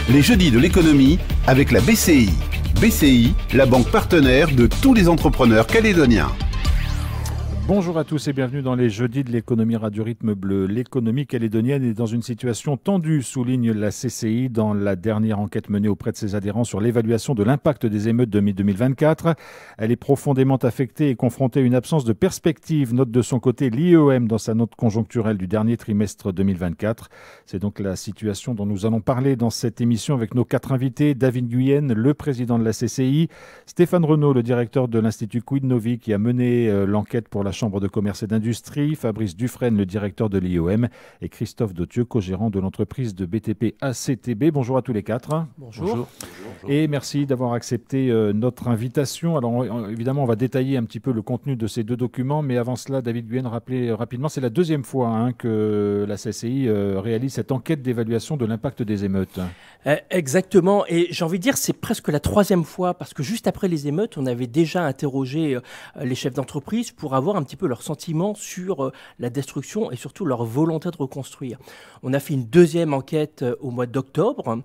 Les jeudis de l'économie avec la BCI. BCI, la banque partenaire de tous les entrepreneurs calédoniens. Bonjour à tous et bienvenue dans les jeudis de l'économie Radio Rythme Bleu. L'économie calédonienne est dans une situation tendue, souligne la CCI dans la dernière enquête menée auprès de ses adhérents sur l'évaluation de l'impact des émeutes de 2024. Elle est profondément affectée et confrontée à une absence de perspective, note de son côté l'IEM dans sa note conjoncturelle du dernier trimestre 2024. C'est donc la situation dont nous allons parler dans cette émission avec nos 4 invités. David Guyenne, le président de la CCI, Stéphane Renaud, le directeur de l'Institut Quid-Novi qui a mené l'enquête pour la Chambre de commerce et d'industrie, Fabrice Dufresne, le directeur de l'IOM et Christophe Dautieu, co-gérant de l'entreprise de BTP ACTB. Bonjour à tous les 4. Bonjour. Et merci d'avoir accepté notre invitation. Alors évidemment, on va détailler un petit peu le contenu de ces 2 documents, mais avant cela, David Guyenne, rappelez rapidement, c'est la 2e fois que la CCI réalise cette enquête d'évaluation de l'impact des émeutes. Exactement, et j'ai envie de dire c'est presque la 3e fois, parce que juste après les émeutes, on avait déjà interrogé les chefs d'entreprise pour avoir un petit peu leurs sentiments sur la destruction et surtout leur volonté de reconstruire. On a fait une 2e enquête au mois d'octobre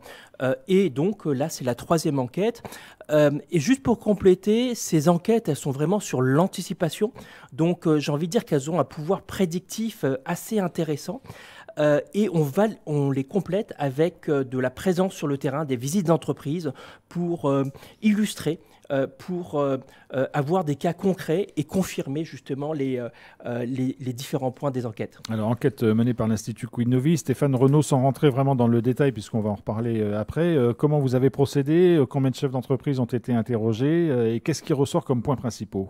et donc là c'est la 3e enquête. Et juste pour compléter, ces enquêtes elles sont vraiment sur l'anticipation. Donc j'ai envie de dire qu'elles ont un pouvoir prédictif assez intéressant. Et on les complète avec de la présence sur le terrain, des visites d'entreprise pour illustrer, pour avoir des cas concrets et confirmer justement les différents points des enquêtes. Alors, enquête menée par l'Institut Quid-Novi. Stéphane Renaud, sans rentrer vraiment dans le détail, puisqu'on va en reparler après, comment vous avez procédé? Combien de chefs d'entreprise ont été interrogés? Et qu'est-ce qui ressort comme points principaux?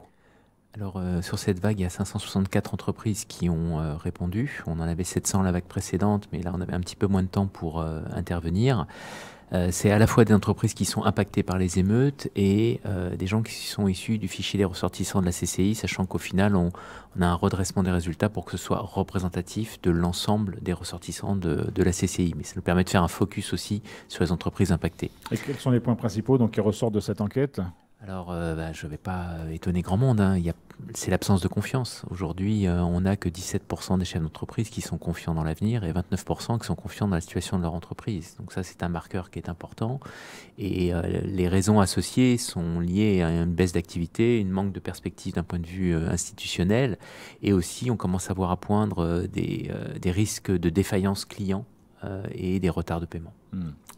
Alors, sur cette vague, il y a 564 entreprises qui ont répondu. On en avait 700 la vague précédente, mais là, on avait un petit peu moins de temps pour intervenir. C'est à la fois des entreprises qui sont impactées par les émeutes et des gens qui sont issus du fichier des ressortissants de la CCI, sachant qu'au final, on a un redressement des résultats pour que ce soit représentatif de l'ensemble des ressortissants de la CCI. Mais ça nous permet de faire un focus aussi sur les entreprises impactées. Et quels sont les points principaux qui ressortent de cette enquête ? Alors, je ne vais pas étonner grand monde. C'est l'absence de confiance. Aujourd'hui, on n'a que 17% des chefs d'entreprise qui sont confiants dans l'avenir et 29% qui sont confiants dans la situation de leur entreprise. Donc ça, c'est un marqueur qui est important. Et les raisons associées sont liées à une baisse d'activité, une manque de perspective d'un point de vue institutionnel. Et aussi, on commence à voir à poindre des risques de défaillance client et des retards de paiement.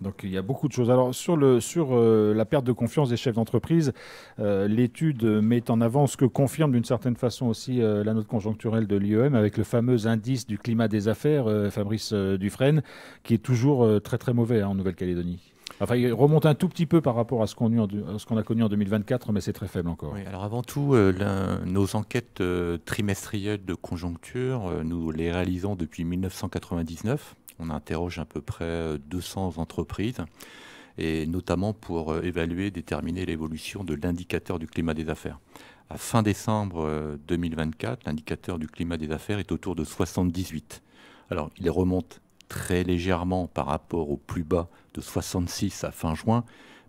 Donc il y a beaucoup de choses. Alors sur la perte de confiance des chefs d'entreprise, l'étude met en avant ce que confirme d'une certaine façon aussi la note conjoncturelle de l'IEM avec le fameux indice du climat des affaires, Fabrice Dufresne, qui est toujours très très mauvais en Nouvelle-Calédonie. Enfin, il remonte un tout petit peu par rapport à ce qu'on a connu en 2024, mais c'est très faible encore. Oui, alors avant tout, nos enquêtes trimestrielles de conjoncture, nous les réalisons depuis 1999. On interroge à peu près 200 entreprises, et notamment pour évaluer et déterminer l'évolution de l'indicateur du climat des affaires. À fin décembre 2024, l'indicateur du climat des affaires est autour de 78. Alors, il remonte très légèrement par rapport au plus bas de 66 à fin juin,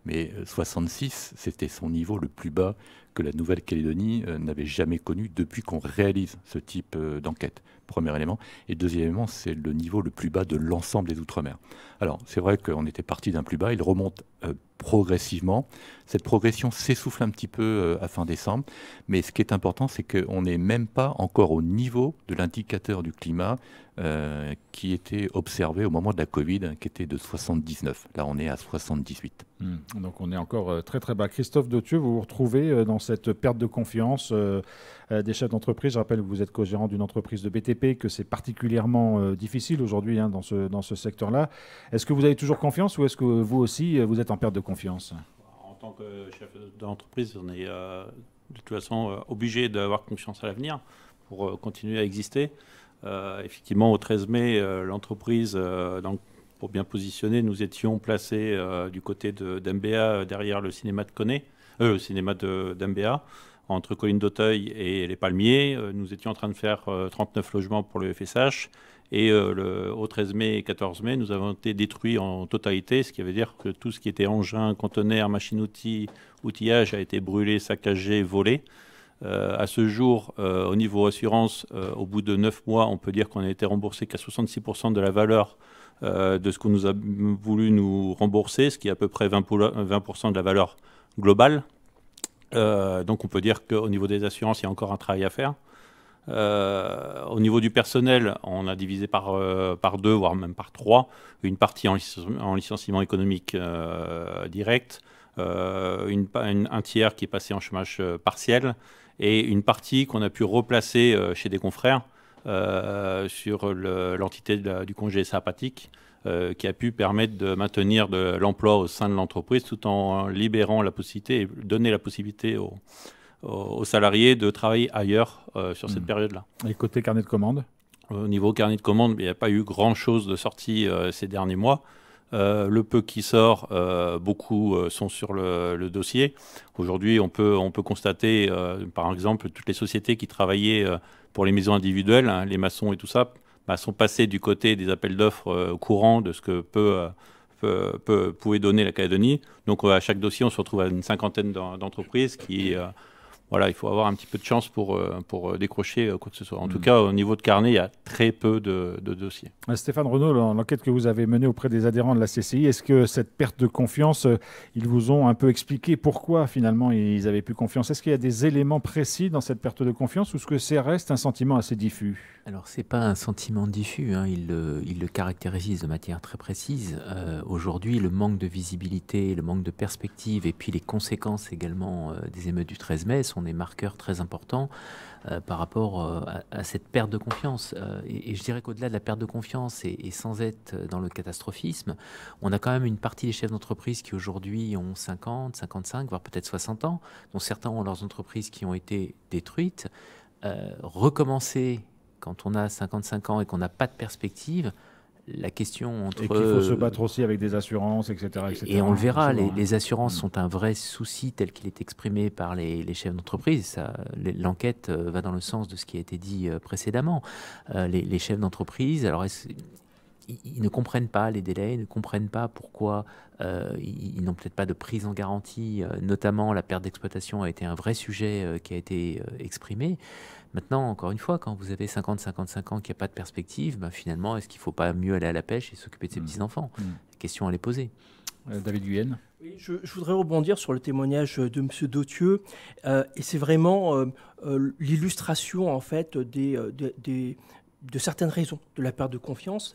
mais 66, c'était son niveau le plus bas que la Nouvelle-Calédonie n'avait jamais connu depuis qu'on réalise ce type d'enquête. Premier élément. Et deuxième élément, c'est le niveau le plus bas de l'ensemble des Outre-mer. Alors, c'est vrai qu'on était parti d'un plus bas, il remonte progressivement. Cette progression s'essouffle un petit peu à fin décembre, mais ce qui est important, c'est qu'on n'est même pas encore au niveau de l'indicateur du climat qui était observé au moment de la Covid, qui était de 79. Là, on est à 78. Donc, on est encore très très bas. Christophe Dautieu, vous vous retrouvez dans cette perte de confiance des chefs d'entreprise. Je rappelle que vous êtes co-gérant d'une entreprise de BTP, que c'est particulièrement difficile aujourd'hui dans ce secteur-là. Est-ce que vous avez toujours confiance ou est-ce que vous aussi, vous êtes en perte de confiance ? En tant que chef d'entreprise, on est de toute façon obligé d'avoir confiance à l'avenir pour continuer à exister. Effectivement, au 13 mai, l'entreprise, pour bien positionner, nous étions placés du côté d'MBA derrière le cinéma de Koné, le cinéma d'MBA, entre Colline d'Auteuil et les Palmiers. Nous étions en train de faire 39 logements pour le FSH. Et au 13 mai et 14 mai, nous avons été détruits en totalité, ce qui veut dire que tout ce qui était engin, conteneurs, machines-outils, outillage a été brûlé, saccagé, volé. À ce jour, au niveau assurance, au bout de 9 mois, on peut dire qu'on a été remboursé qu'à 66% de la valeur de ce qu'on nous a voulu nous rembourser, ce qui est à peu près 20% de la valeur globale. Donc on peut dire qu'au niveau des assurances, il y a encore un travail à faire. Au niveau du personnel, on a divisé par 2, voire même par 3, une partie en licenciement économique direct, un tiers qui est passé en chômage partiel, et une partie qu'on a pu replacer chez des confrères sur l'entité du congé sympathique, qui a pu permettre de maintenir de l'emploi au sein de l'entreprise tout en libérant la possibilité et donner la possibilité aux salariés de travailler ailleurs sur cette période-là. Et côté carnet de commandes ? Au niveau carnet de commandes, il n'y a pas eu grand-chose de sorti ces derniers mois. Le peu qui sort, beaucoup sont sur le dossier. Aujourd'hui, on peut constater, par exemple, toutes les sociétés qui travaillaient pour les maisons individuelles, hein, les maçons et tout ça, sont passés du côté des appels d'offres courants de ce que pouvait donner la Calédonie. Donc à chaque dossier, on se retrouve à une 50aine d'entreprises qui... Voilà, il faut avoir un petit peu de chance pour décrocher quoi que ce soit. En tout cas, au niveau de carnet, il y a très peu de dossiers. Stéphane Renaud, l'enquête que vous avez menée auprès des adhérents de la CCI, est-ce que cette perte de confiance, ils vous ont un peu expliqué pourquoi finalement ils avaient plus confiance ? Est-ce qu'il y a des éléments précis dans cette perte de confiance ou est-ce que ça reste un sentiment assez diffus ? Alors, ce n'est pas un sentiment diffus, hein. Il le caractérise de manière très précise. Aujourd'hui, le manque de visibilité, le manque de perspective et puis les conséquences également des émeutes du 13 mai sont des marqueurs très importants par rapport à cette perte de confiance. Et je dirais qu'au-delà de la perte de confiance et sans être dans le catastrophisme, on a quand même une partie des chefs d'entreprise qui aujourd'hui ont 50, 55, voire peut-être 60 ans, dont certains ont leurs entreprises qui ont été détruites. Recommencer quand on a 55 ans et qu'on n'a pas de perspective, la question entre... Et qu'il faut se battre aussi avec des assurances, etc. Et on le verra, les assurances sont un vrai souci tel qu'il est exprimé par les chefs d'entreprise. L'enquête va dans le sens de ce qui a été dit précédemment. Les chefs d'entreprise, alors ils ne comprennent pas les délais, ils ne comprennent pas pourquoi ils n'ont peut-être pas de prise en garantie. Notamment, la perte d'exploitation a été un vrai sujet qui a été exprimé. Maintenant, encore une fois, quand vous avez 50-55 ans, qu'il n'y a pas de perspective, finalement, est-ce qu'il ne faut pas mieux aller à la pêche et s'occuper de ses petits-enfants ? La question, elle est posée. David Guyenne. Oui, je voudrais rebondir sur le témoignage de M. Dautieu. Et c'est vraiment l'illustration, en fait, de certaines raisons de la perte de confiance.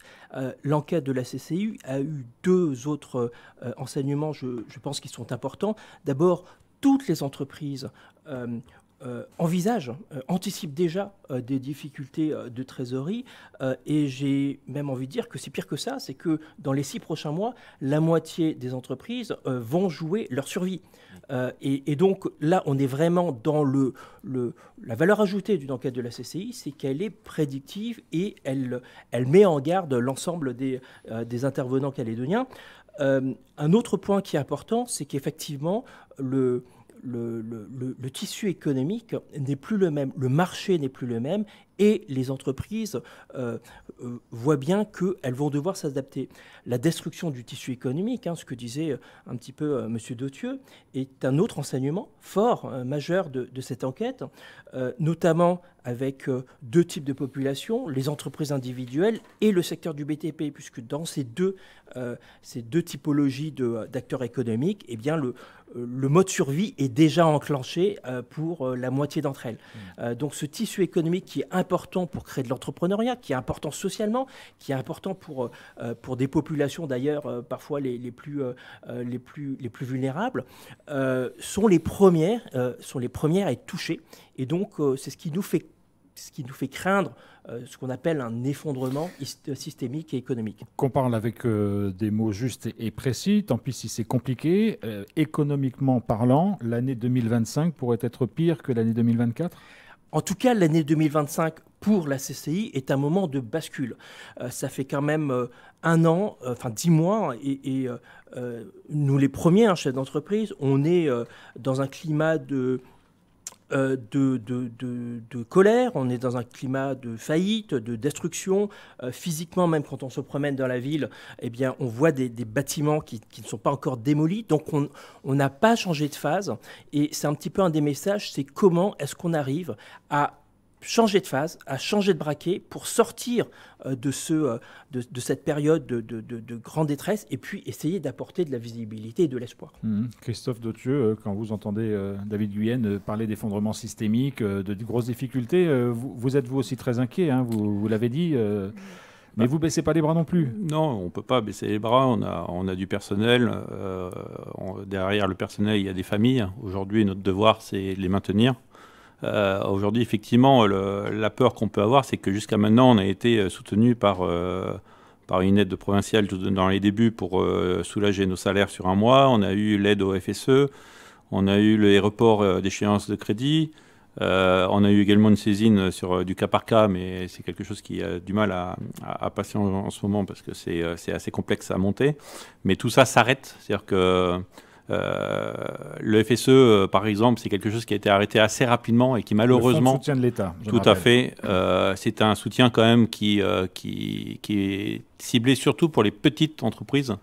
L'enquête de la CCI a eu 2 autres enseignements, je pense, qui sont importants. D'abord, toutes les entreprises anticipent déjà des difficultés de trésorerie et j'ai même envie de dire que c'est pire que ça, c'est que dans les 6 prochains mois, la moitié des entreprises vont jouer leur survie. Et donc là, on est vraiment dans la valeur ajoutée d'une enquête de la CCI, c'est qu'elle est prédictive et elle met en garde l'ensemble des intervenants calédoniens. Un autre point qui est important, c'est qu'effectivement, le tissu économique n'est plus le même, le marché n'est plus le même et les entreprises voient bien qu'elles vont devoir s'adapter. La destruction du tissu économique, ce que disait un petit peu M. Dautieu, est un autre enseignement fort, majeur de cette enquête, notamment avec 2 types de populations, les entreprises individuelles et le secteur du BTP, puisque dans ces deux typologies d'acteurs économiques, eh bien le mode survie est déjà enclenché pour la moitié d'entre elles. Donc ce tissu économique qui est important pour créer de l'entrepreneuriat, qui est important socialement, qui est important pour des populations d'ailleurs parfois les plus vulnérables, sont les premières à être touchées. Et donc c'est ce qui nous fait craindre ce qu'on appelle un effondrement systémique et économique. Qu'on parle avec des mots justes et précis, tant pis si c'est compliqué. Économiquement parlant, l'année 2025 pourrait être pire que l'année 2024 ? En tout cas, l'année 2025 pour la CCI est un moment de bascule. Ça fait quand même 1 an, 10 mois, et nous les premiers chefs d'entreprise, on est dans un climat de colère, on est dans un climat de faillite, de destruction. Physiquement, même quand on se promène dans la ville, eh bien, on voit des bâtiments qui ne sont pas encore démolis. Donc, on n'a pas changé de phase. Et c'est un petit peu un des messages, c'est comment est-ce qu'on arrive à changer de phase, à changer de braquet pour sortir de cette période de grande détresse et puis essayer d'apporter de la visibilité et de l'espoir. Christophe Dautieu, quand vous entendez David Guyenne parler d'effondrement systémique, de grosses difficultés, vous êtes vous aussi très inquiet, hein, vous l'avez dit, mais vous ne baissez pas les bras non plus. Non, on ne peut pas baisser les bras, on a du personnel, derrière le personnel il y a des familles. Aujourd'hui notre devoir c'est de les maintenir. Aujourd'hui, effectivement, la peur qu'on peut avoir, c'est que jusqu'à maintenant, on a été soutenu par une aide provinciale dans les débuts pour soulager nos salaires sur un mois. On a eu l'aide au FSE, on a eu les reports d'échéance de crédit, on a eu également une saisine sur du cas par cas, mais c'est quelque chose qui a du mal à passer en ce moment parce que c'est assez complexe à monter. Mais tout ça s'arrête, c'est-à-dire que le FSE, par exemple, c'est quelque chose qui a été arrêté assez rapidement et qui malheureusement... Le fonds de soutien de l'État. Tout à fait. C'est un soutien quand même qui est ciblé surtout pour les petites entreprises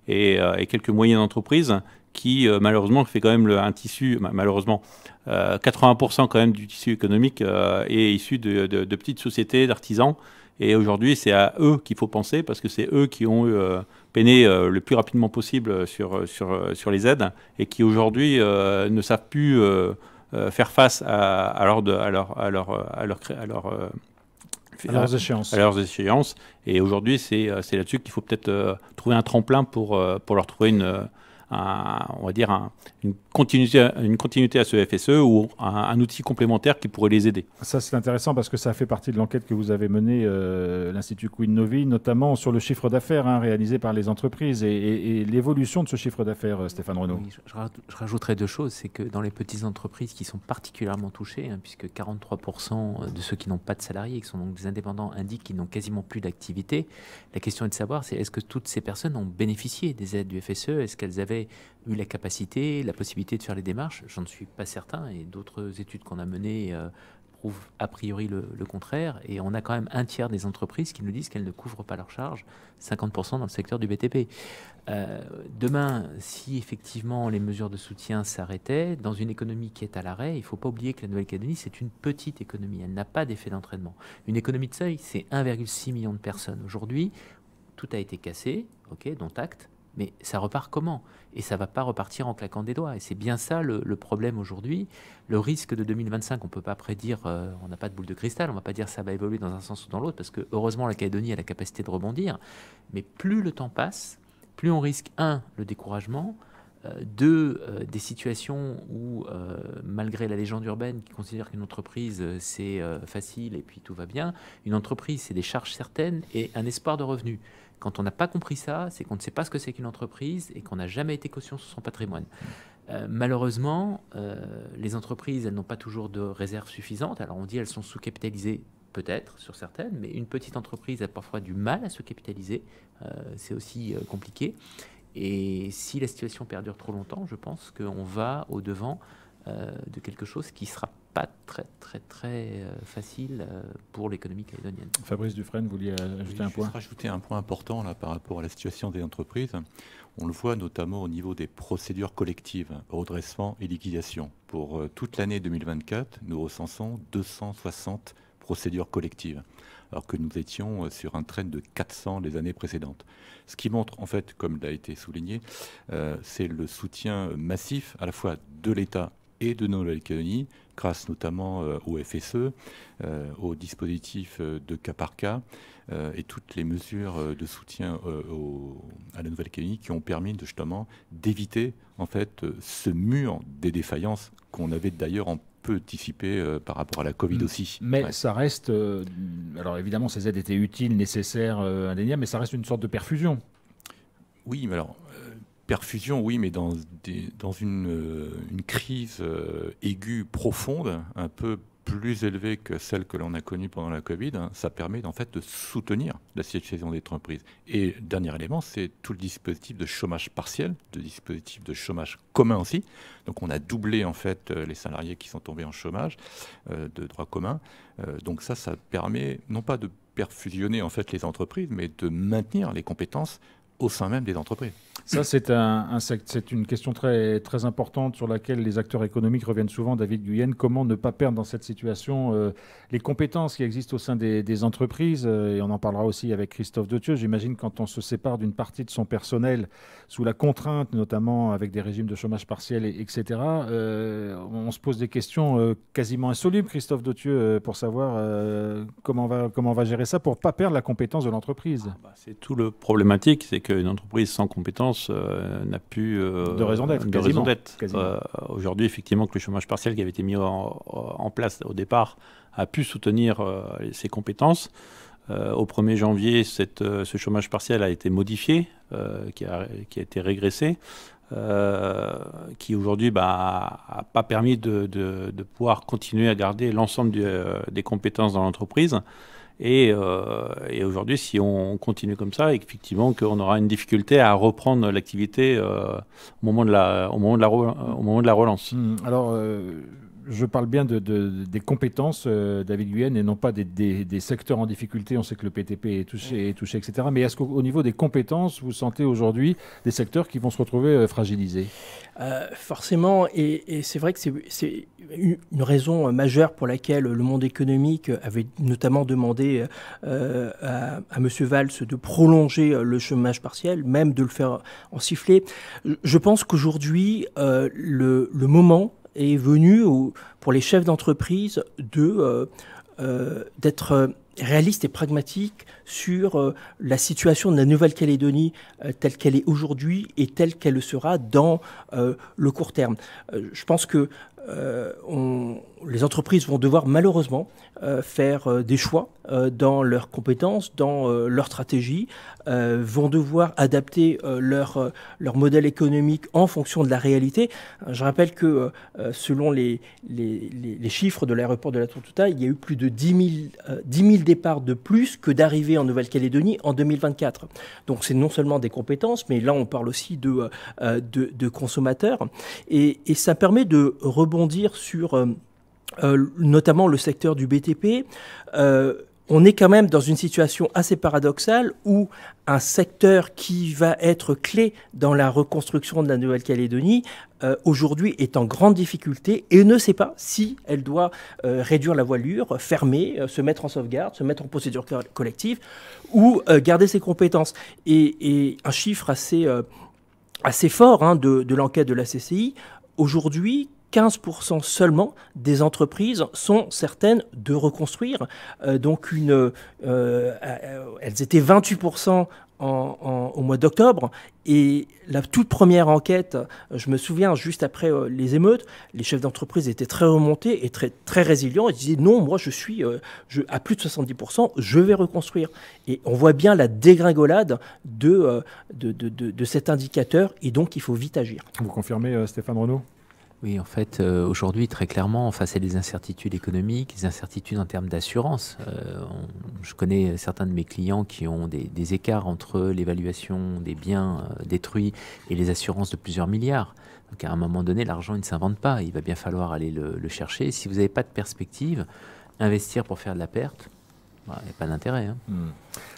et quelques moyennes entreprises qui, malheureusement, fait quand même un tissu... Malheureusement, 80% quand même du tissu économique est issu de petites sociétés, d'artisans. Et aujourd'hui, c'est à eux qu'il faut penser parce que c'est eux qui ont peiné le plus rapidement possible sur les aides et qui aujourd'hui ne savent plus faire face à leurs échéances. Et aujourd'hui, c'est là-dessus qu'il faut peut-être trouver un tremplin pour leur trouver on va dire une continuité à ce FSE ou un outil complémentaire qui pourrait les aider. Ça, c'est intéressant parce que ça fait partie de l'enquête que vous avez menée, l'Institut Queen Novi, notamment sur le chiffre d'affaires réalisé par les entreprises et l'évolution de ce chiffre d'affaires, Stéphane Renaud. Oui, je rajouterais deux choses. C'est que dans les petites entreprises qui sont particulièrement touchées, puisque 43% de ceux qui n'ont pas de salariés, qui sont donc des indépendants, indiquent qu'ils n'ont quasiment plus d'activité, la question est de savoir, est-ce que toutes ces personnes ont bénéficié des aides du FSE? Est-ce qu'elles avaient eu la capacité, la possibilité de faire les démarches? J'en suis pas certain et d'autres études qu'on a menées prouvent a priori le contraire. Et on a quand même un tiers des entreprises qui nous disent qu'elles ne couvrent pas leurs charges, 50% dans le secteur du BTP. Demain, si effectivement les mesures de soutien s'arrêtaient, dans une économie qui est à l'arrêt, il ne faut pas oublier que la Nouvelle-Calédonie, c'est une petite économie. Elle n'a pas d'effet d'entraînement. Une économie de seuil, c'est 1,6 million de personnes. Aujourd'hui, tout a été cassé, dont acte. Mais ça repart comment? Et ça ne va pas repartir en claquant des doigts. Et c'est bien ça le problème aujourd'hui. Le risque de 2025, on ne peut pas prédire, on n'a pas de boule de cristal, on ne va pas dire ça va évoluer dans un sens ou dans l'autre, parce que heureusement la Calédonie a la capacité de rebondir. Mais plus le temps passe, plus on risque, le découragement, des situations où, malgré la légende urbaine qui considère qu'une entreprise c'est facile et puis tout va bien, une entreprise c'est des charges certaines et un espoir de revenus. Quand on n'a pas compris ça, c'est qu'on ne sait pas ce que c'est qu'une entreprise et qu'on n'a jamais été caution sur son patrimoine. Malheureusement, les entreprises, elles n'ont pas toujours de réserves suffisantes. Alors on dit elles sont sous-capitalisées, peut-être, sur certaines, mais une petite entreprise a parfois du mal à se capitaliser. C'est aussi compliqué. Et si la situation perdure trop longtemps, je pense qu'on va au-devant de quelque chose qui ne sera pas très facile pour l'économie calédonienne. Fabrice Dufresne, vous vouliez ajouter un point? Rajouter un point important là, par rapport à la situation des entreprises. On le voit notamment au niveau des procédures collectives, redressement et liquidation. Pour toute l'année 2024, nous recensons 260 procédures collectives, alors que nous étions sur un trend de 400 les années précédentes. Ce qui montre, en fait, comme l'a été souligné, c'est le soutien massif à la fois de l'État et de Nouvelle-Calédonie, grâce notamment au FSE, au dispositif de cas par cas et toutes les mesures de soutien à la Nouvelle-Calédonie qui ont permis justement d'éviter en fait ce mur des défaillances qu'on avait d'ailleurs en peu anticipé par rapport à la Covid aussi. Mais ça reste, alors évidemment ces aides étaient utiles, nécessaires, indéniables, mais ça reste une sorte de perfusion. Oui, mais alors... perfusion, oui, mais dans une crise aiguë, profonde, un peu plus élevée que celle que l'on a connue pendant la Covid, ça permet en fait de soutenir la situation des entreprises. Et dernier élément, c'est tout le dispositif de chômage partiel, le dispositif de chômage commun aussi. Donc on a doublé en fait les salariés qui sont tombés en chômage de droit commun. Donc ça permet non pas de perfusionner en fait les entreprises, mais de maintenir les compétences au sein même des entreprises. Ça, c'est une question très, très importante sur laquelle les acteurs économiques reviennent souvent. David Guyenne, comment ne pas perdre dans cette situation les compétences qui existent au sein des entreprises, et on en parlera aussi avec Christophe Dethieu. J'imagine quand on se sépare d'une partie de son personnel sous la contrainte, notamment avec des régimes de chômage partiel, etc., on se pose des questions quasiment insolubles, Christophe Dethieu, pour savoir comment on va gérer ça pour ne pas perdre la compétence de l'entreprise. C'est tout le problématique, c'est qu'une entreprise sans compétence n'a plus de raison d'être. Aujourd'hui, effectivement, que le chômage partiel qui avait été mis en place au départ a pu soutenir ses compétences. Au 1er janvier, ce chômage partiel a été modifié, qui a été régressé, qui aujourd'hui n'a pas permis de pouvoir continuer à garder l'ensemble des compétences dans l'entreprise. Et aujourd'hui, si on continue comme ça, effectivement, qu'on aura une difficulté à reprendre l'activité au moment de la relance. Alors, je parle bien des compétences, David Guyenne, et non pas des secteurs en difficulté. On sait que le PTP est touché, etc. Mais est-ce qu'au niveau des compétences, vous sentez aujourd'hui des secteurs qui vont se retrouver fragilisés ? Forcément, et c'est vrai que c'est une raison majeure pour laquelle le monde économique avait notamment demandé à M. Valls de prolonger le chômage partiel, même de le faire en sifflet. Je pense qu'aujourd'hui, le moment est venu pour les chefs d'entreprise d'être réaliste et pragmatique sur la situation de la Nouvelle-Calédonie telle qu'elle est aujourd'hui et telle qu'elle sera dans le court terme. Je pense que les entreprises vont devoir malheureusement faire des choix dans leurs compétences, dans leur stratégie, vont devoir adapter leur modèle économique en fonction de la réalité. Je rappelle que selon les chiffres de l'aéroport de la Tour-Touta, il y a eu plus de 10 000 départs de plus que d'arrivées en Nouvelle-Calédonie en 2024. Donc c'est non seulement des compétences, mais là on parle aussi de consommateurs. Et ça permet de rebondir sur notamment le secteur du BTP. On est quand même dans une situation assez paradoxale où un secteur qui va être clé dans la reconstruction de la Nouvelle-Calédonie aujourd'hui est en grande difficulté et ne sait pas si elle doit réduire la voilure, fermer, se mettre en sauvegarde, se mettre en procédure collective ou garder ses compétences. Et un chiffre assez fort de l'enquête de la CCI, aujourd'hui, 15% seulement des entreprises sont certaines de reconstruire. Donc elles étaient 28% au mois d'octobre. Et la toute première enquête, je me souviens, juste après les émeutes, les chefs d'entreprise étaient très remontés et très, très résilients. Ils disaient non, moi je suis à plus de 70%, je vais reconstruire. Et on voit bien la dégringolade de cet indicateur et donc il faut vite agir. Vous confirmez, Stéphane Renaud ? Oui, en fait, aujourd'hui, très clairement, face à des incertitudes économiques, des incertitudes en termes d'assurance, je connais certains de mes clients qui ont des écarts entre l'évaluation des biens détruits et les assurances de plusieurs milliards. Donc à un moment donné, l'argent il ne s'invente pas, il va bien falloir aller le chercher. Si vous n'avez pas de perspective, investir pour faire de la perte, il n'y a pas d'intérêt.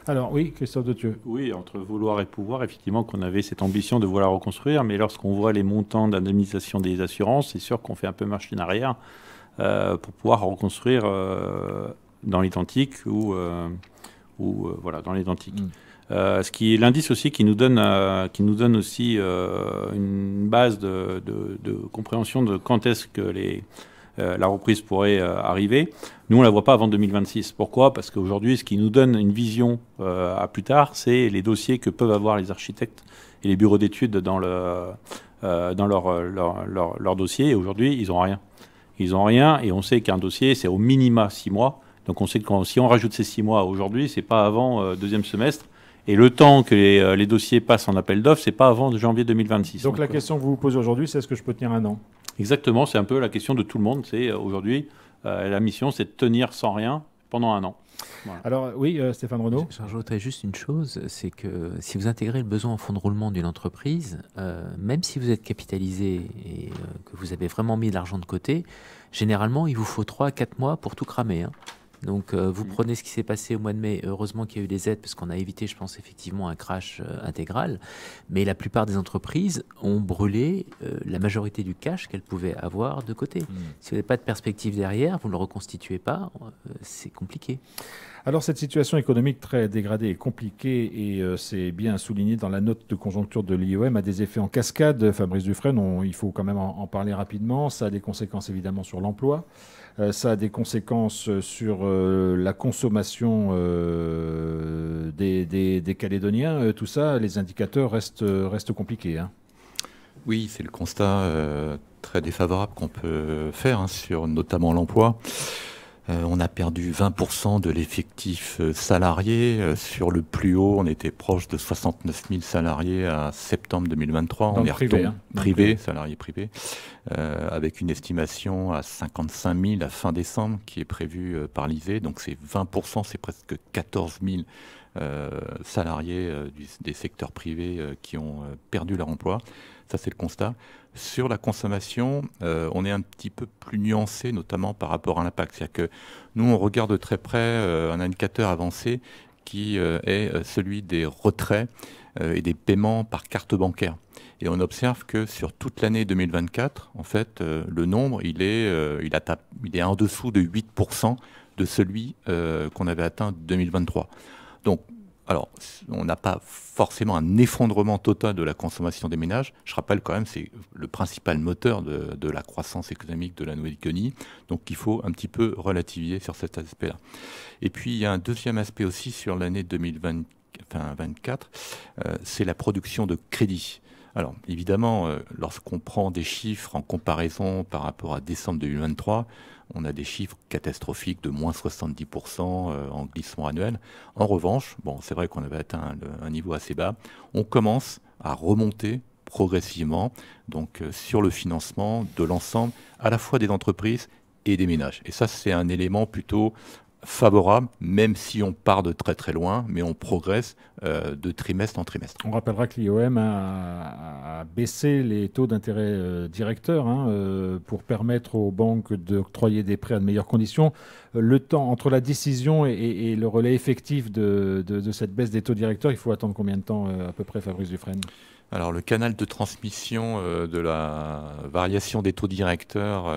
Alors oui, Christophe Dethieu. Oui, entre vouloir et pouvoir, effectivement qu'on avait cette ambition de vouloir reconstruire, mais lorsqu'on voit les montants d'indemnisation des assurances, c'est sûr qu'on fait un peu machine arrière pour pouvoir reconstruire dans l'identique ou dans l'identique. Ce qui est l'indice aussi qui nous donne aussi une base de compréhension de quand est-ce que la reprise pourrait arriver. Nous, on ne la voit pas avant 2026. Pourquoi ? Parce qu'aujourd'hui, ce qui nous donne une vision à plus tard, c'est les dossiers que peuvent avoir les architectes et les bureaux d'études dans leur dossier. Et aujourd'hui, ils n'ont rien. Ils n'ont rien et on sait qu'un dossier, c'est au minima 6 mois. Donc on sait que si on rajoute ces 6 mois aujourd'hui, ce n'est pas avant deuxième semestre. Et le temps que les dossiers passent en appel d'offres, ce n'est pas avant janvier 2026. Donc la question que vous vous posez aujourd'hui, c'est est-ce que je peux tenir un an ? Exactement, c'est un peu la question de tout le monde. C'est aujourd'hui, la mission, c'est de tenir sans rien pendant un an. Voilà. Alors oui, Stéphane Renaud. J'ajouterais juste une chose, c'est que si vous intégrez le besoin en fonds de roulement d'une entreprise, même si vous êtes capitalisé et que vous avez vraiment mis de l'argent de côté, généralement, il vous faut 3 à 4 mois pour tout cramer. Donc vous prenez ce qui s'est passé au mois de mai, heureusement qu'il y a eu des aides parce qu'on a évité, je pense, effectivement un crash intégral, mais la plupart des entreprises ont brûlé la majorité du cash qu'elles pouvaient avoir de côté. Si vous n'avez pas de perspective derrière, vous ne le reconstituez pas, c'est compliqué. Alors cette situation économique très dégradée et compliquée, et c'est bien souligné dans la note de conjoncture de l'IOM, a des effets en cascade. Fabrice Dufresne, il faut quand même en parler rapidement. Ça a des conséquences évidemment sur l'emploi. Ça a des conséquences sur la consommation des Calédoniens. Tout ça, les indicateurs restent compliqués. Hein. Oui, c'est le constat très défavorable qu'on peut faire sur notamment l'emploi. On a perdu 20% de l'effectif salarié. Sur le plus haut, on était proche de 69 000 salariés à septembre 2023. Dans on le est privé, salariés privés, avec une estimation à 55 000 à fin décembre qui est prévue par l'ISEE. Donc c'est 20%, c'est presque 14 000 salariés des secteurs privés qui ont perdu leur emploi. Ça, c'est le constat. Sur la consommation, on est un petit peu plus nuancé, notamment par rapport à l'impact. C'est-à-dire que nous, on regarde de très près un indicateur avancé qui est celui des retraits et des paiements par carte bancaire. Et on observe que sur toute l'année 2024, en fait, le nombre, il est en dessous de 8% de celui qu'on avait atteint en 2023. Donc, alors, on n'a pas forcément un effondrement total de la consommation des ménages. Je rappelle quand même, c'est le principal moteur de la croissance économique de la Nouvelle-Calédonie. Donc, il faut un petit peu relativiser sur cet aspect-là. Et puis, il y a un deuxième aspect aussi sur l'année 2024, c'est la production de crédit. Alors, évidemment, lorsqu'on prend des chiffres en comparaison par rapport à décembre 2023, on a des chiffres catastrophiques de moins 70% en glissement annuel. En revanche, bon, c'est vrai qu'on avait atteint un niveau assez bas. On commence à remonter progressivement donc, sur le financement de l'ensemble, à la fois des entreprises et des ménages. Et ça, c'est un élément plutôt favorable, même si on part de très très loin, mais on progresse de trimestre en trimestre. On rappellera que l'IOM a baissé les taux d'intérêt directeurs pour permettre aux banques d'octroyer des prêts à de meilleures conditions. Le temps entre la décision et le relais effectif de cette baisse des taux directeurs, il faut attendre combien de temps à peu près, Fabrice Dufresne ? Alors le canal de transmission de la variation des taux directeurs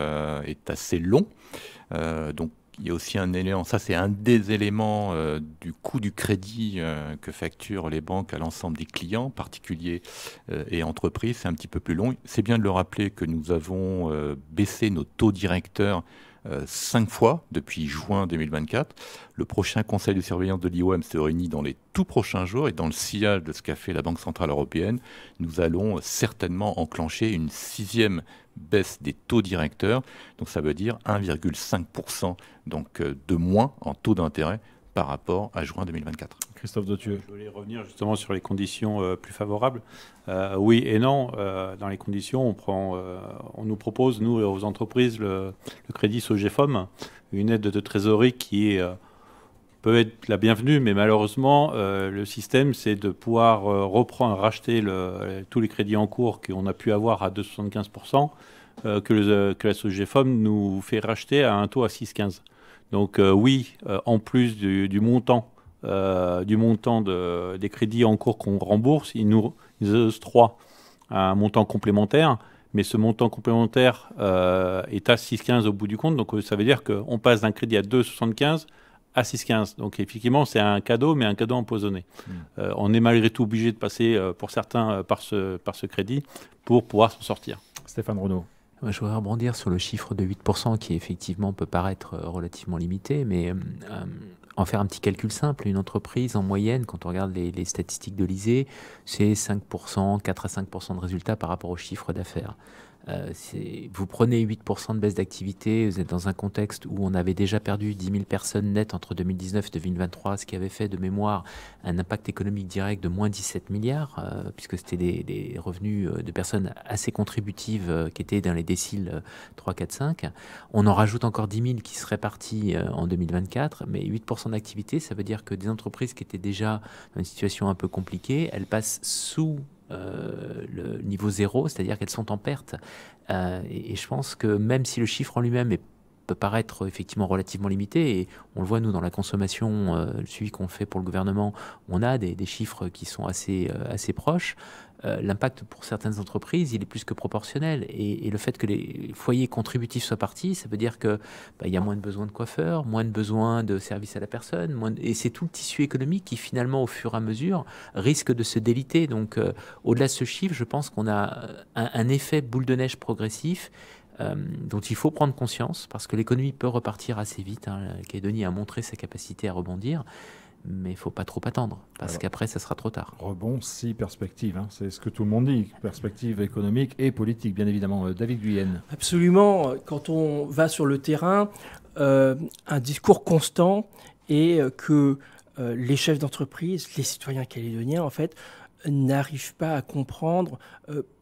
est assez long. Donc il y a aussi un élément, ça c'est un des éléments du coût du crédit que facturent les banques à l'ensemble des clients, particuliers et entreprises. C'est un petit peu plus long. C'est bien de le rappeler que nous avons baissé nos taux directeurs 5 fois depuis juin 2024. Le prochain conseil de surveillance de l'IOM se réunit dans les tout prochains jours et dans le sillage de ce qu'a fait la Banque Centrale Européenne, nous allons certainement enclencher une 6e baisse des taux directeurs. Donc ça veut dire 1,5% donc, de moins en taux d'intérêt par rapport à juin 2024. Christophe Dautieu. Je voulais revenir justement sur les conditions plus favorables. Oui et non. Dans les conditions, on nous propose, nous, aux entreprises, le crédit SOGEFOM, une aide de trésorerie qui peut être la bienvenue, mais malheureusement, le système, c'est de pouvoir racheter tous les crédits en cours qu'on a pu avoir à 2,75%, que la SOGEFOM nous fait racheter à un taux à 6,15%. Donc oui, en plus du montant des crédits en cours qu'on rembourse, ils nous octroient un montant complémentaire, mais ce montant complémentaire est à 6,15 au bout du compte. Donc ça veut dire qu'on passe d'un crédit à 2,75 à 6,15. Donc effectivement, c'est un cadeau, mais un cadeau empoisonné. On est malgré tout obligé de passer, pour certains, par ce crédit pour pouvoir s'en sortir. Stéphane Renaud. Je voudrais rebondir sur le chiffre de 8% qui effectivement peut paraître relativement limité, mais en faire un petit calcul simple, une entreprise en moyenne, quand on regarde les statistiques de l'ISEE, c'est 5%, 4 à 5% de résultats par rapport au chiffre d'affaires. Vous prenez 8% de baisse d'activité, vous êtes dans un contexte où on avait déjà perdu 10 000 personnes nettes entre 2019 et 2023, ce qui avait fait de mémoire un impact économique direct de moins 17 milliards, puisque c'était des revenus de personnes assez contributives qui étaient dans les déciles 3, 4, 5. On en rajoute encore 10 000 qui seraient partis en 2024, mais 8% d'activité, ça veut dire que des entreprises qui étaient déjà dans une situation un peu compliquée, elles passent sous le niveau zéro, c'est-à-dire qu'elles sont en perte. Et je pense que même si le chiffre en lui-même est peut paraître effectivement relativement limité, et on le voit nous dans la consommation, le suivi qu'on fait pour le gouvernement, on a des chiffres qui sont assez proches. L'impact pour certaines entreprises, il est plus que proportionnel. Et le fait que les foyers contributifs soient partis, ça veut dire qu'il y a moins de besoin de coiffeurs, moins de besoin de services à la personne. Et c'est tout le tissu économique qui, finalement, au fur et à mesure, risque de se déliter. Donc, au-delà de ce chiffre, je pense qu'on a un effet boule de neige progressif dont il faut prendre conscience, parce que l'économie peut repartir assez vite. La Calédonie a montré sa capacité à rebondir. Mais il ne faut pas trop attendre, parce qu'après, ça sera trop tard. Rebond, si perspective, c'est ce que tout le monde dit, perspective économique et politique, bien évidemment. David Guyenne. Absolument. Quand on va sur le terrain, un discours constant est que les chefs d'entreprise, les citoyens calédoniens, en fait, n'arrivent pas à comprendre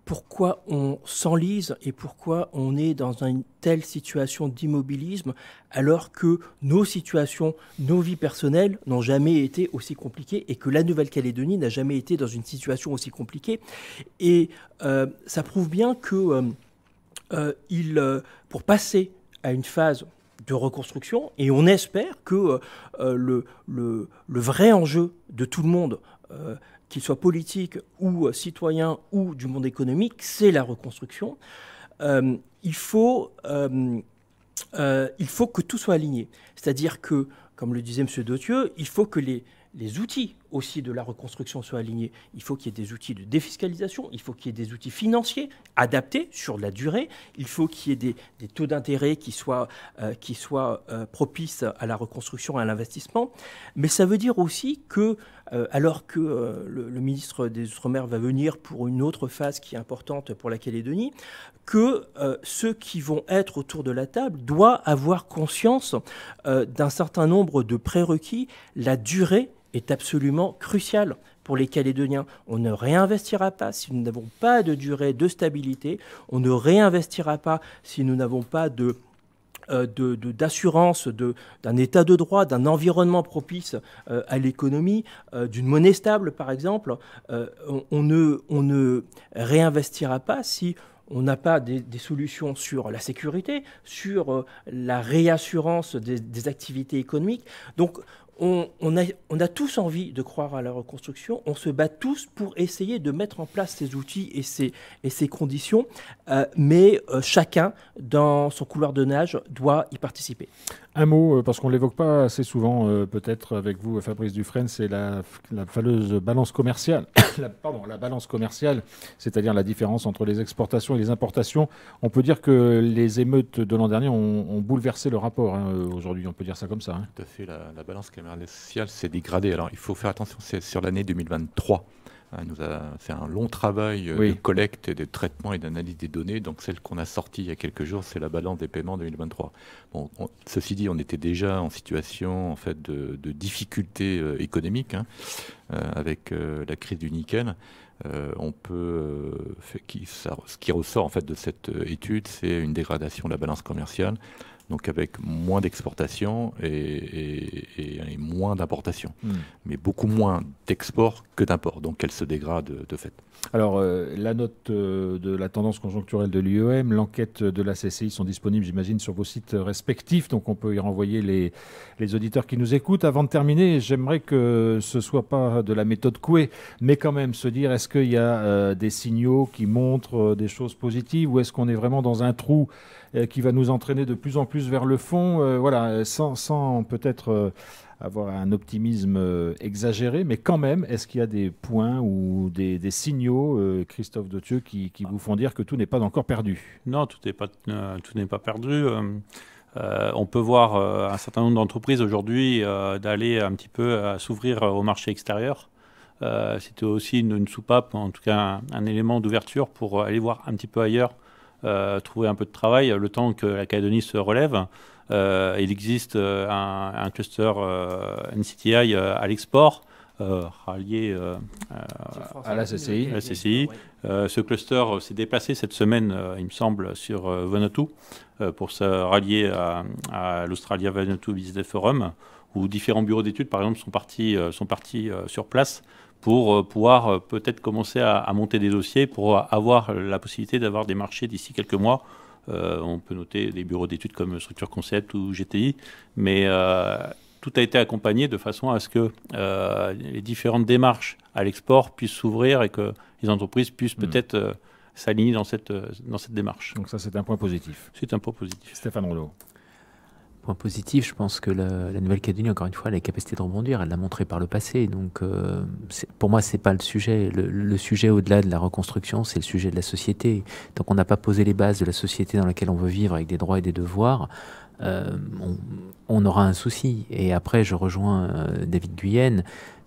pourquoi on s'enlise et pourquoi on est dans une telle situation d'immobilisme alors que nos situations, nos vies personnelles n'ont jamais été aussi compliquées et que la Nouvelle-Calédonie n'a jamais été dans une situation aussi compliquée. Et ça prouve bien que pour passer à une phase de reconstruction, et on espère que le vrai enjeu de tout le monde, qu'il soit politique ou citoyen ou du monde économique, c'est la reconstruction. Il faut que tout soit aligné. C'est-à-dire que, comme le disait M. Dothieu, il faut que les outils aussi de la reconstruction soient alignés. Il faut qu'il y ait des outils de défiscalisation, il faut qu'il y ait des outils financiers adaptés sur la durée, il faut qu'il y ait des taux d'intérêt qui soient propices à la reconstruction et à l'investissement. Mais ça veut dire aussi que, alors que le ministre des Outre-mer va venir pour une autre phase qui est importante pour la Calédonie, que ceux qui vont être autour de la table doivent avoir conscience d'un certain nombre de prérequis. La durée est absolument cruciale pour les Calédoniens. On ne réinvestira pas si nous n'avons pas de durée de stabilité. On ne réinvestira pas si nous n'avons pas d'assurance d'un état de droit, d'un environnement propice à l'économie, d'une monnaie stable, par exemple. On ne réinvestira pas si on n'a pas des solutions sur la sécurité, sur la réassurance des activités économiques. Donc, on a tous envie de croire à la reconstruction, on se bat tous pour essayer de mettre en place ces outils et ces conditions, mais chacun, dans son couloir de nage, doit y participer. Un mot, parce qu'on ne l'évoque pas assez souvent, peut-être avec vous, Fabrice Dufresne, c'est la fameuse balance commerciale. La balance commerciale, c'est-à-dire la différence entre les exportations et les importations. On peut dire que les émeutes de l'an dernier ont bouleversé le rapport. Aujourd'hui, on peut dire ça comme ça. Tout à fait, la balance commerciale s'est dégradée. Alors, il faut faire attention, c'est sur l'année 2023. Nous a fait un long travail de collecte, et de traitement et d'analyse des données. Donc celle qu'on a sortie il y a quelques jours, c'est la balance des paiements 2023. Bon, ceci dit, on était déjà en situation en fait de difficulté économique avec la crise du nickel. Ce qui ressort en fait de cette étude, c'est une dégradation de la balance commerciale. Donc avec moins d'exportation et moins d'importation, mais beaucoup moins d'export que d'import. Donc elle se dégrade de fait. Alors la note de la tendance conjoncturelle de l'IEM, l'enquête de la CCI sont disponibles, j'imagine, sur vos sites respectifs. Donc on peut y renvoyer les auditeurs qui nous écoutent. Avant de terminer, j'aimerais que ce ne soit pas de la méthode Coué, mais quand même se dire, est-ce qu'il y a des signaux qui montrent des choses positives, ou est-ce qu'on est vraiment dans un trou qui va nous entraîner de plus en plus vers le fond, sans peut-être avoir un optimisme exagéré, mais quand même, est-ce qu'il y a des points ou des signaux, Christophe Dothieu, qui vous font dire que tout n'est pas encore perdu? Non, tout n'est pas perdu. On peut voir un certain nombre d'entreprises aujourd'hui d'aller un petit peu s'ouvrir au marché extérieur. C'était aussi une soupape, en tout cas un élément d'ouverture pour aller voir un petit peu ailleurs, trouver un peu de travail, le temps que la Calédonie se relève. Il existe un cluster NCTI à l'export, rallié à la CCI. Ce cluster s'est déplacé cette semaine, il me semble, sur Vanuatu pour se rallier à l'Australia Vanuatu Business Forum, où différents bureaux d'études, par exemple, sont partis sur place pour pouvoir peut-être commencer à monter des dossiers pour avoir la possibilité d'avoir des marchés d'ici quelques mois On peut noter des bureaux d'études comme Structure Concept ou GTI, mais tout a été accompagné de façon à ce que les différentes démarches à l'export puissent s'ouvrir et que les entreprises puissent peut-être s'aligner dans cette démarche. Donc ça, c'est un point positif. C'est un point positif. Stéphane Rouleau. Point positif, je pense que la Nouvelle-Calédonie, encore une fois, a la capacité de rebondir. Elle l'a montré par le passé. Donc, pour moi, c'est pas le sujet. Le sujet, au-delà de la reconstruction, c'est le sujet de la société. Tant qu'on n'a pas posé les bases de la société dans laquelle on veut vivre, avec des droits et des devoirs, on aura un souci. Et après, je rejoins David Guyenne.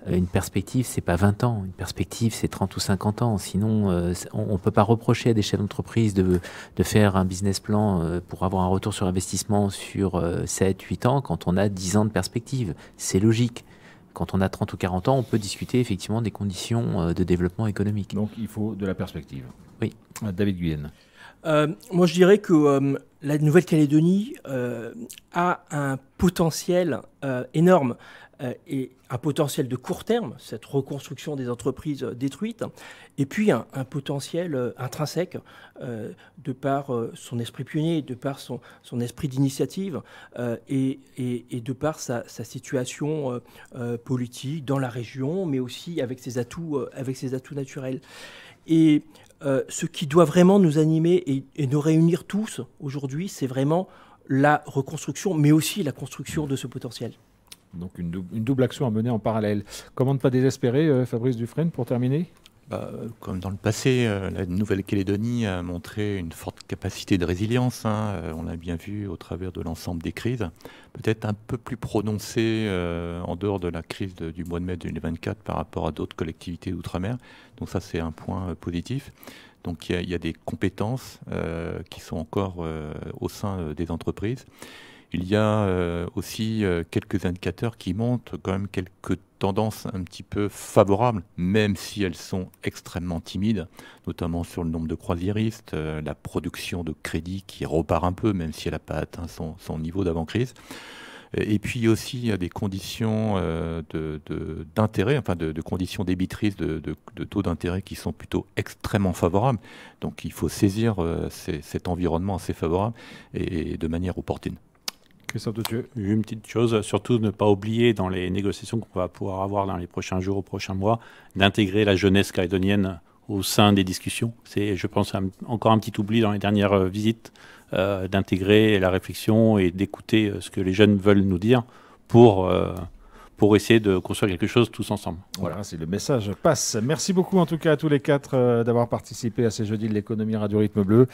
Une perspective, c'est pas 20 ans. Une perspective, c'est 30 ou 50 ans. Sinon, on peut pas reprocher à des chefs d'entreprise de faire un business plan pour avoir un retour sur investissement sur 7, 8 ans quand on a 10 ans de perspective. C'est logique. Quand on a 30 ou 40 ans, on peut discuter effectivement des conditions de développement économique. Donc, il faut de la perspective. Oui. David Guyenne. Moi, je dirais que la Nouvelle-Calédonie a un potentiel énorme et un potentiel de court terme, cette reconstruction des entreprises détruites, et puis un potentiel intrinsèque de par son esprit pionnier, de par son esprit d'initiative et de par sa situation politique dans la région, mais aussi avec ses atouts naturels. Et ce qui doit vraiment nous animer et nous réunir tous aujourd'hui, c'est vraiment la reconstruction, mais aussi la construction de ce potentiel. Donc une double action à mener en parallèle. Comment ne pas désespérer, Fabrice Dufresne, pour terminer ? Comme dans le passé, la Nouvelle-Calédonie a montré une forte capacité de résilience. On l'a bien vu au travers de l'ensemble des crises. Peut-être un peu plus prononcée en dehors de la crise du mois de mai 2024 par rapport à d'autres collectivités d'outre-mer. Donc ça, c'est un point positif. Donc il y a des compétences qui sont encore au sein des entreprises. Il y a aussi quelques indicateurs qui montrent quand même quelques tendances un petit peu favorables, même si elles sont extrêmement timides, notamment sur le nombre de croisiéristes, la production de crédit qui repart un peu, même si elle n'a pas atteint son niveau d'avant-crise. Et puis aussi, il y a des conditions d'intérêt, enfin de conditions débitrices de taux d'intérêt qui sont plutôt extrêmement favorables. Donc il faut saisir cet environnement assez favorable et de manière opportune. Christophe Detieux. Une petite chose, surtout ne pas oublier dans les négociations qu'on va pouvoir avoir dans les prochains jours ou prochains mois, d'intégrer la jeunesse calédonienne au sein des discussions. C'est, je pense, encore un petit oubli dans les dernières visites, d'intégrer la réflexion et d'écouter ce que les jeunes veulent nous dire pour essayer de construire quelque chose tous ensemble. Voilà, c'est le message passe. Merci beaucoup en tout cas à tous les quatre d'avoir participé à ces jeudis de l'économie Radio Rythme Bleu.